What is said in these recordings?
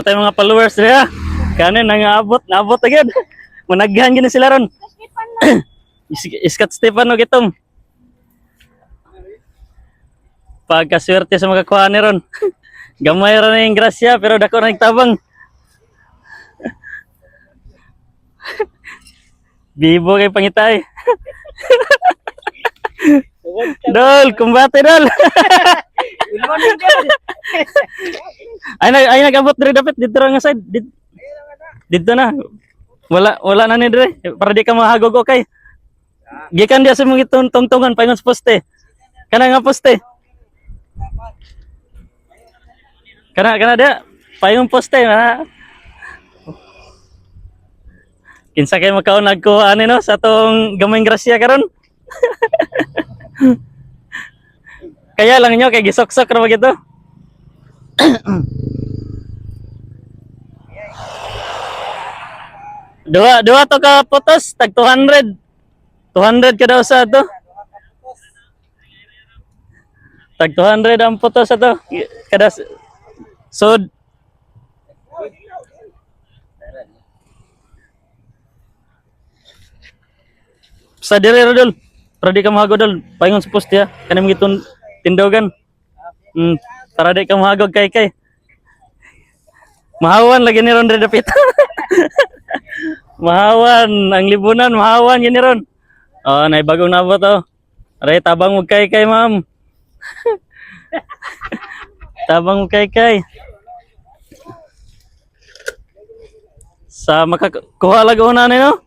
Patay mga followers diya. Kanin naabot agad. Managhan gini sila ron. Iskat Stefano gitom. Pagkaswerte sa mga kuha ni ron. Gamay ra na yung grasya pero dako na nagtabang. Bibo kay pangitay. Dol, kumbate dol. ay nagabot diri dapat dito ra nga side. Dito na. Wala na ni dire para di ka mahagog okay. Gikan dia sa mga tungtungan paingon sa poste. Kana nga poste. Kana dia paingon poste na. Kinsa kay makaon nagkuha ani no sa tong gamayng grasya karon. Kaya lang nyo kay gisok-sok ra magito. Dua to ka photos tag 200. 200 ka daw sa to. Tag 200 ang photos sa to. Kada sod. Sa dire dol. Para di ka mahagod dol. Paingon sa post ya. Kanang gitong tindogan. Para di ka mahagod kay. Mahawan lagi ni ron dire dapit. Mahawan ang libunan, mahawan gini ron. Oh, nay bagong nabot oh. Aray tabang mo kay ma'am. Tabang mo kay. Sa makakuha laguna ni no.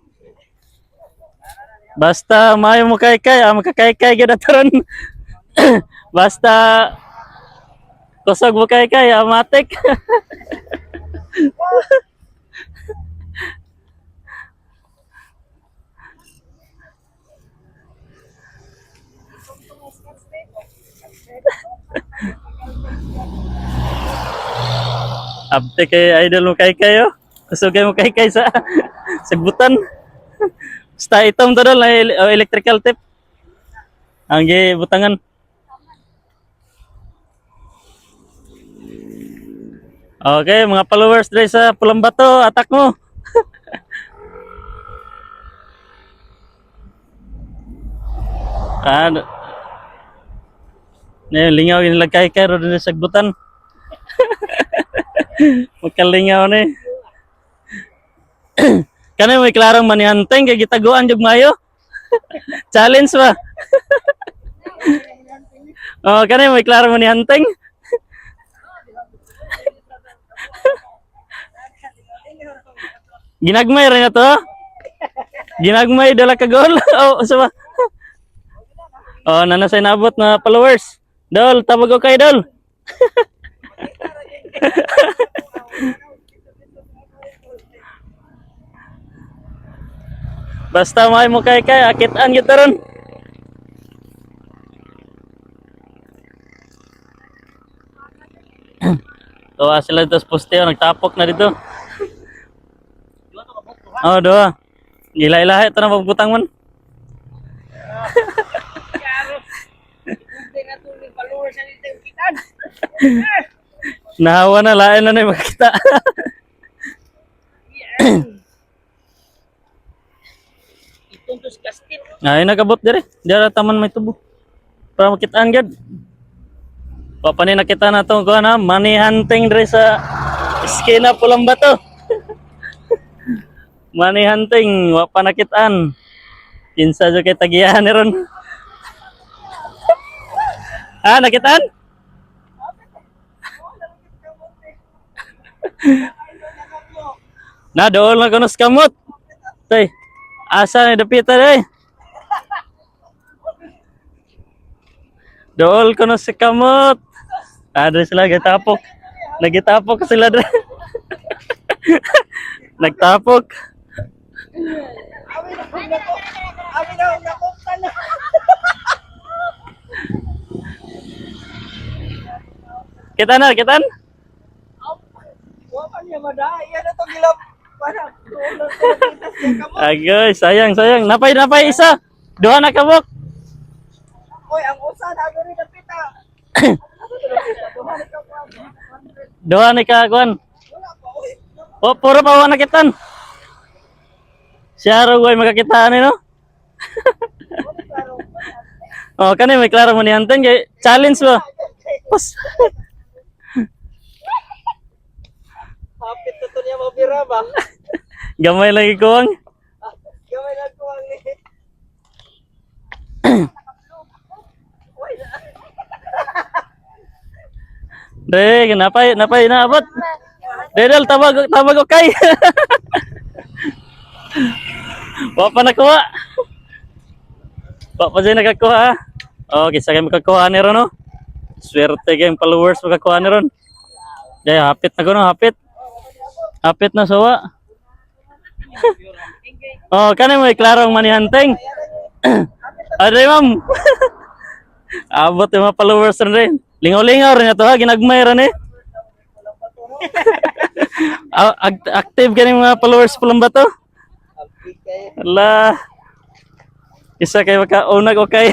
Basta mayo mo kay makakay gid ataron. Basta kusog mo kay amatik. Abte kay idol mo kay oh. Kusugay mo kay sa sagbutan. Basta itom to dol electrical tape. Ang butangan. Okay, mga followers dre sa Pulang Bato, atak mo. Lingaw yung lagkay ro din sa sagbutan. Magkalingaw ni. Kanay may klarang manihanteng kay gitaguan jug mayo. Challenge ba? Oh, kanay may klarang manihanteng. Ginagmay rin na to. Ginagmay dala ka goal. Oh, sa oh, nanasay nabot na followers. Dol, tabag ko kay Dol. Basta may mo kay akitaan gyud ron. Tuwa sila dito sa poste, nagtapok na dito. Oh, doa. Gila-ilahe ito na magbutang man. Nahawa na, lain na makita. Ay, nagabot dire. Dira taman may tubo. Para makitaan gad. Papanin nakita na to ko na money hunting dire sa eskina Pulang Bato. Money hunting, wa pa nakitaan. Kinsa jud kay tagiyahan ni ron. Nakitaan? Na dool na kuno sa kamot. Tay. Asa ni dapita day? Dool kuno sa kamot. Adres sila gitapok. Nagitapok sila dre. Nagtapok. Kitan? Agoy, sayang. Napay isa. Duha na kabok. Oy, ang usa na gani dapita. Duha ni ka kuan. Oh, puro pa wa nakitan. Siya raw ay makakitaan no. Oh, kani may klaro mo ni Anton kay challenge ba. Pas. Hapit na to niya mabira ba? Gamay lagi kuwang. Gamay lang ko ang ni. Dre, napay naabot. Dedal tabag okay. Wa pa nakuha. Wa pa dyan nakakuha. Okay, sa kayo makakuha ni Ron, no? Swerte kayong followers makakuha ni Ron. Kaya hapit na ko, no? Hapit. Hapit na sawa. Oh, kanay mo iklarong manihanteng. Aday, ma'am. Abot yung mga followers rin. Lingaw-lingaw rin ito, ha? Ginagmay rin, eh. Active ka ng mga followers pulang ba to? Ala. Isa kayo makaunag o kaya.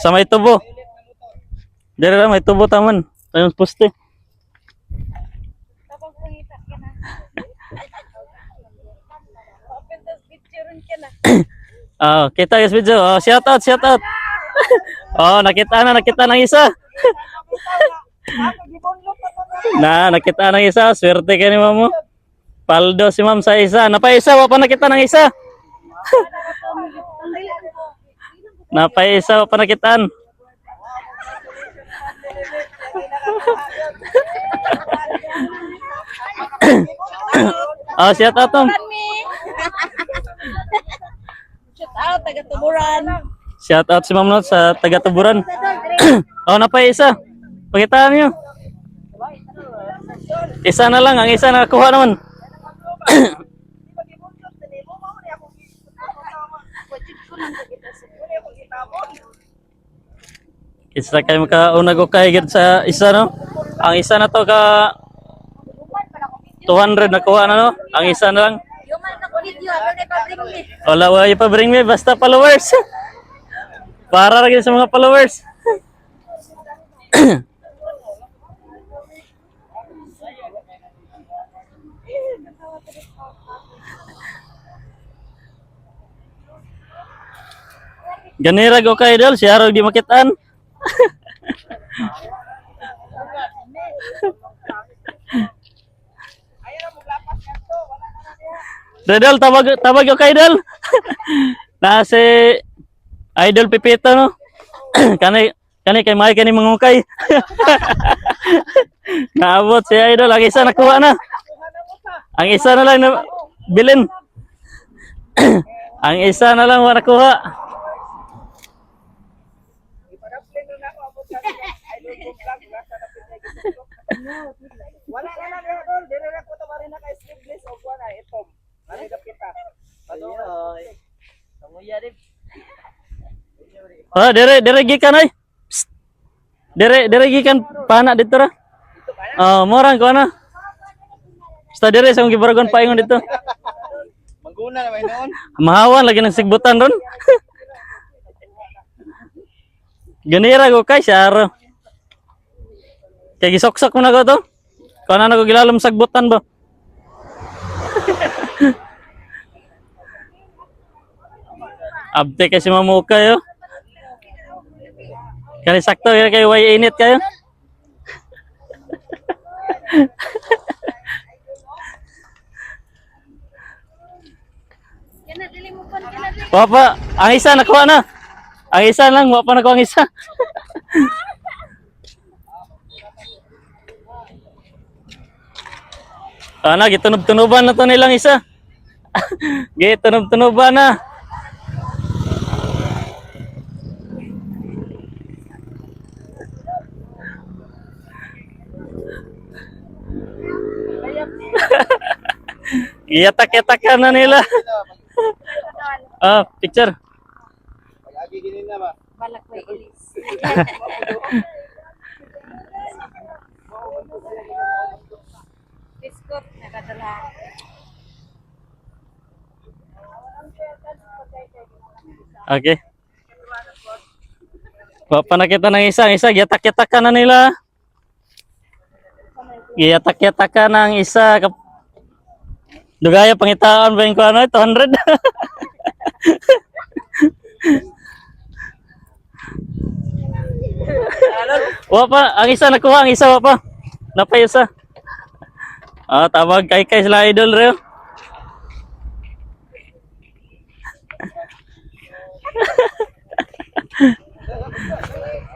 Sa may tubo. Dari lang may tubo taman. Ayun poste. Kapag pangita ka na. Open the picture ka na. Oh, kita guys video. Oh, shout out, shout out. Oh, nakita ng isa. Nakita ng isa. Swerte ka ni mamo. Paldo si ma'am sa isa. Napay isa, wa pa nakita ng isa. Napay isa, wa pa nakitaan. Oh, shout out Tom. Shout out, taga-tuburan. Shout out si Ma'am Not sa taga-Tuburan. Oh, napay isa. Pakitaan niyo. Isa na lang, ang isa nakakuha naman. Isa kayo makaunag o kaigid sa isa, no? Ang isa na to ka 200 nakuha na, no? Ang isa na lang. Yung man na video, ano na pabring ni? Wala, wala pa bring me, basta followers. Para lagi sa mga followers. Ganira ko kay Idol, siya raw di makitaan. Idol, tabag ko kay Idol. Na si Idol Pipito, no? Kani kay Mike kani mangukay. Naabot si Idol, ang isa nakuha na. Ang isa na lang na bilin. Ang isa na lang wala nakuha. Wala na na dol, dire na ko to mari na kay sleeveless og wala itom. Mari na kita. Ayoy. Samuya di. Oh, dire gikan ay. Psst. Dire gikan pana dito ra. Oh, morang ko na. Basta dire sa gibaragon paingon dito. Mangguna na may noon. Mahawan lagi ng sigbutan ron. Ganira ko kay Sharo. Kay gisok-sok mo na ko to. Kung na ko gilalom sagbutan ba? Abte kasi mamuka yo. Kani sakto kay way init kayo. Kana dili mo pa kana dili. Papa, ang isa nakuha na. Ang isa lang, wa pa nakuha ang isa. Ana, gitunob-tunoban na to nilang isa. Gitunob-tunoban na. Iyatak-yatakan na nila. Ah, picture. Pag-agi ginin na ba? Balak may ilis. Biskot nakadala. Okay. Wa pa nakita ng isa, giyatak-yatak ka na nila. Giyatak-yatak ka ng isa. Dugaya pangitaan ba yung kuha na 200? Wa pa, ang isa nakuha, ang isa wa pa. Napay isa. Ah, tawag kay sila idol reo.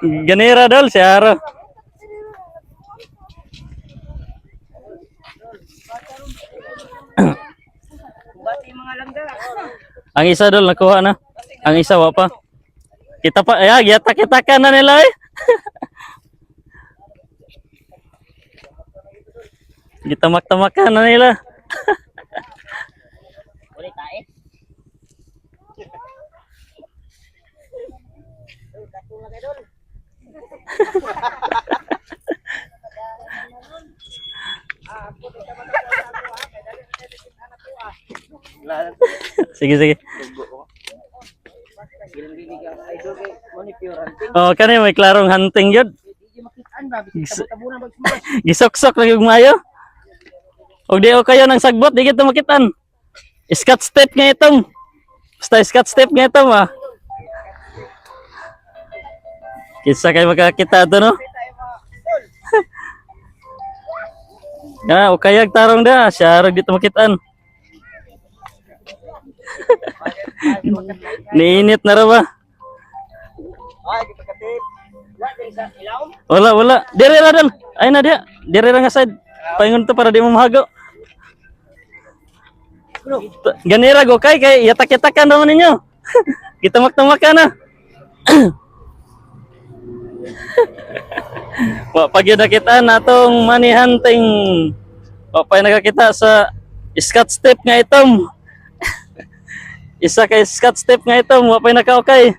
Ganira dol si Aro. Bati mga langga. Ang isa dol nakuha na. Ang isa wa pa. Kita pa, giyatak-yatakan na nila eh. Gitamak-tamakan na nila. Ulit tayo. Sige. Oh, kani may klarong hunting yun. Gisok-sok lagi mayo. Og di o kayo ng sagbot, di kita makitan. Scat step nga itong. Basta scat step nga itong ah. Kisa kayo makakita ito no? O kayag tarong da, siya rin dito makitaan. Niinit na raw ba? Ay, di pagkatip. Ilaw? Wala. Dire ra dal. Ay na dia. Dire ra nga side. Paingon to para di mo mahago. Ganira go kay yatak-yatakan naman ninyo. Gitamak-tamakan na. Wa pag yun nakita natong money hunting. Wa pa nakakita sa scat step nga itom. Isa kay scat step nga itom, wa pa naka-okay.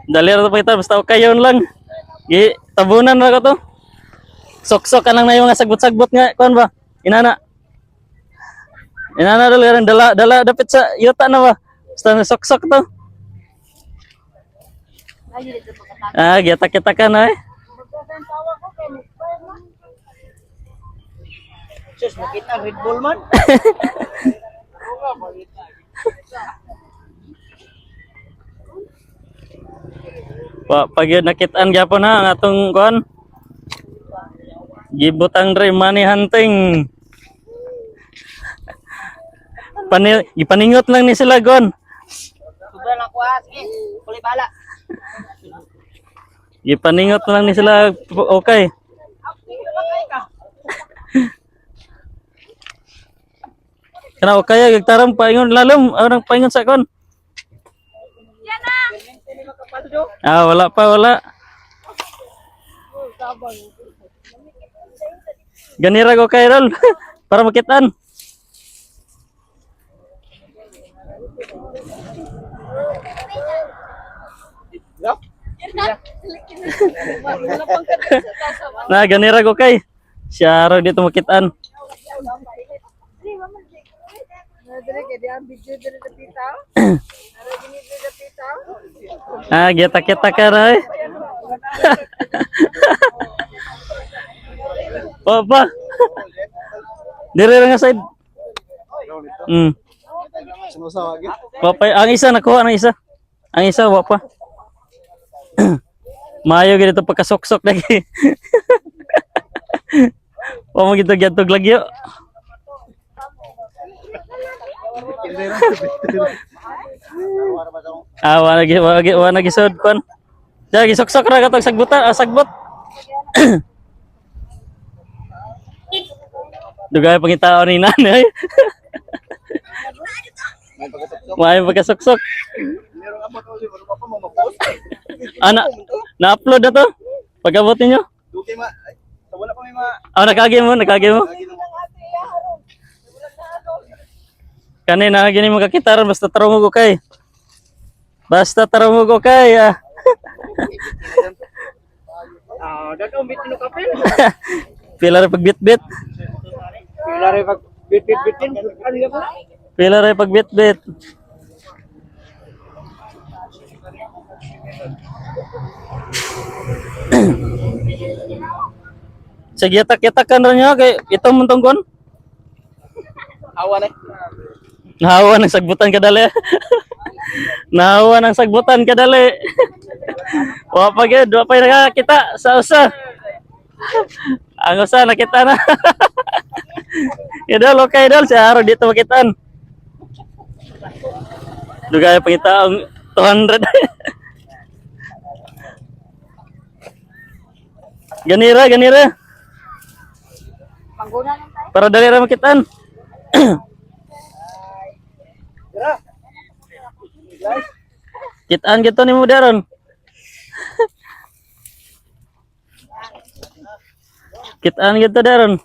Dali ra to pa kita basta okay yun lang. Gi tabunan ra ko to. Sok-sok ka lang na yung mga sagbot-sagbot nga kuan ba? Inana dala dapat sa yuta na ba? Basta na sok-sok to. Giyatak-yatakan na eh. Sus, nakita Red Bull man. Pag yun nakitaan gyapon ha ang atong kuan. Gibutang dre money hunting. Ipaningot lang ni sila gon. Sobra lang ko sige. Kuli bala. Ipaningot lang ni sila okay. Kana okay gagtaram paingon lalom orang paingon sa kon. Wala pa. Ganira ko kay Rol para makitaan. Na ganira ko kay. Siya raw dito makitaan. Kita ka na eh. Papa. Dire nga side. Papa, ang isa nakuha ng isa. Ang isa wa pa. Mayo gid ito pagkasok-sok lagi. Wa mo gito gyatog lagi yo. Wa lagi sud kon. Dagi sok-sok ra katong sagbutan, sagbot. Dugay pangitaon ni nanay. May pagkasok-sok. Na-upload na to? Pag-abot ninyo? Wala pa may mga... Nakagi mo? Kanina, gini mo kakitaran, basta tarong ko kay. Dagong bit no kapil. Pila rin pagbit-bit. Pila rin pag Bit-bit-bitin. Ano yan po? Pila ray pagbit-bit. Sige, yatak-yatakan rin niya kay itong muntong kon. Awan eh. Nahawa ng sagbutan kadali. Nahawa ng sagbutan kadali. Wa pa gid, wa pa nakakita sa usa. Ang usa nakita na. Idol, okay idol, si Aro dito makitaan. Dugay pangita ang 200. Ganira, ganira. Mangguna lang tayo. Para dali ra makitaan. Tira. Kitaan gitu ni mo daron. Kitaan gitu daron.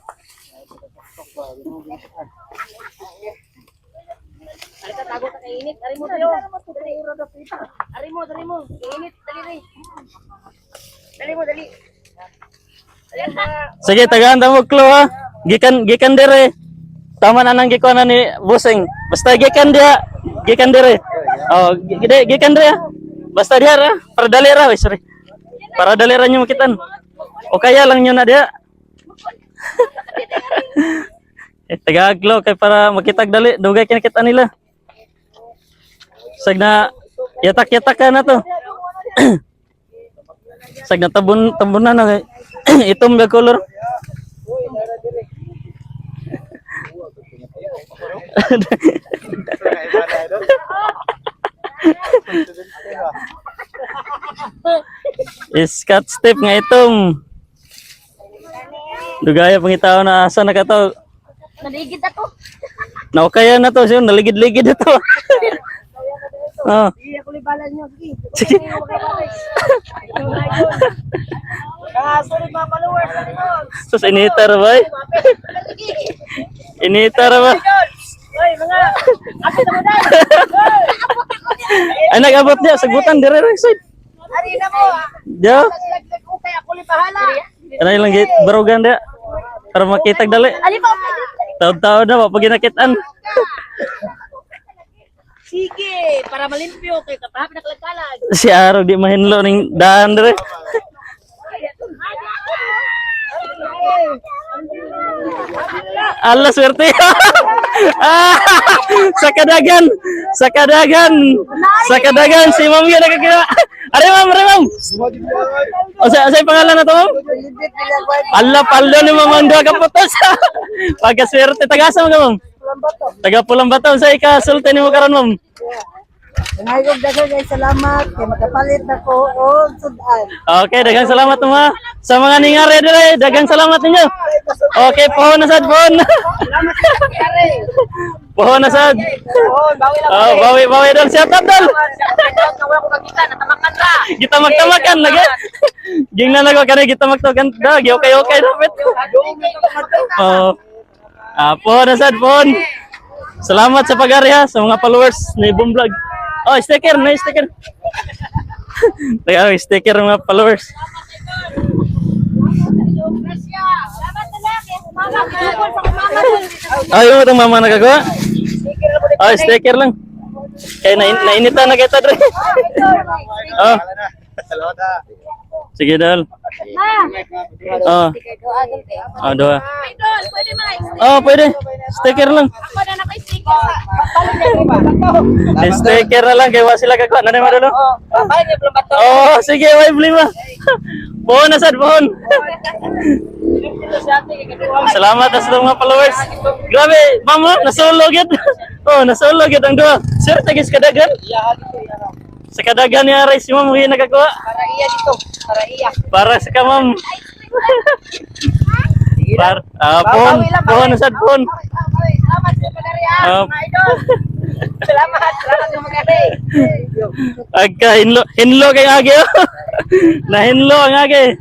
Ari ka tago ka kay init. Ari mo tayo. Ari mo, dali mo. Kay init, dali rin. Dali mo, dali. Dali ka. Sige, tagaan ta mo klo ha. Gikan dire. Tama na nang gikuan ni Busing. Basta gikan dia. Gikan dire. Oh, gikan dire. Basta dia ra. Para dali ra, sorry. Para dali ra nyo makitan. O kaya lang nyo na dia. Tagaglo kay para makitag dali. Dugay kinakita nila. Sag na yatak-yatak ka na to. Sag na tabunan na. Itom ga color. Iskat step nga itong. Dugaya pangitaw na asa na kato. Naligid ako. Naukaya na to siya, naligid-ligid na to. Oh. Hindi ako libalan nyo. Sige. Sige. Sorry mga followers. Sus, inita ra ba? Inita ra ba? Hoy, mga. Apit mo na. Ay, nag-abot niya. Sagutan, dire ra side. Ari na mo. Diyo. Laglag ko kay ako li bahala. Ano yung langgit? Barugan dia. Para makitag dali. Ali pa. Taon-taon na, mapaginakitan. Sige, para malimpyo kay kapahap na kalagkalag. Si Aro di mahinlo ning daan dire. Allah swerte. Ah, sakadagan. Sakadagan. Sakadagan si Ma'am ya nakakita. Are ma'am. O sa pangalan na to, ma'am? Allah paldo ni Ma'am Ando ka putos. Pagkaswerte tagasa mo ka, ma'am. Taga Pulang Bato sa ikasulti nimo karon, ma'am. Ngayong daghang kay salamat kay makapalit nako og sudan. Okay, daghang salamat mo sa mga ningare dire. Daghang salamat ninyo. Okay, pohon na sad pohon. Pohon na sad. Oh, bawi dol siap dol. Kita magtamakan lagi. Ging na nago kani kita magtamakan dag. Okay dapat. Oh. Pohon na sad pohon. Salamat sa pag-ari ha sa mga followers ni Boom Vlog. Oh, sticker, may sticker. Tayo, sticker ng mga followers. Salamat na lang. Mama, tungkol sa mama. Ay, yung itong mama nagagawa. Oh, sticker lang. Kaya nainitan na kita, Dre. Oh, Salamat ha. sige, Dal. Ma. Oh, oh, doa. Idol, pwede ba? Oh, pwede. Sticker lang. Ako na naka-sticker. Sticker na lang, kaya wala sila kagawa. Nanay madulo? Bye, ni Plumbat. Oh, sige, may blima. Pohon na sad, pohon. Salamat sa mga followers. Grabe, mama, nasulog yun. Oh, nasulog yun ang doa. Sir, tagis kadagan. Sa kadagan niya, Rice, yung ma'am, nagagawa. Para iya dito. Para iya. Para sa ka, ma'am. Pohon na sad, pohon. Salamat sa pag-arihan, Ah. mga idol. Salamat sa mag-ari. Agka, hinlo kay agi. Nahinlo ang agi.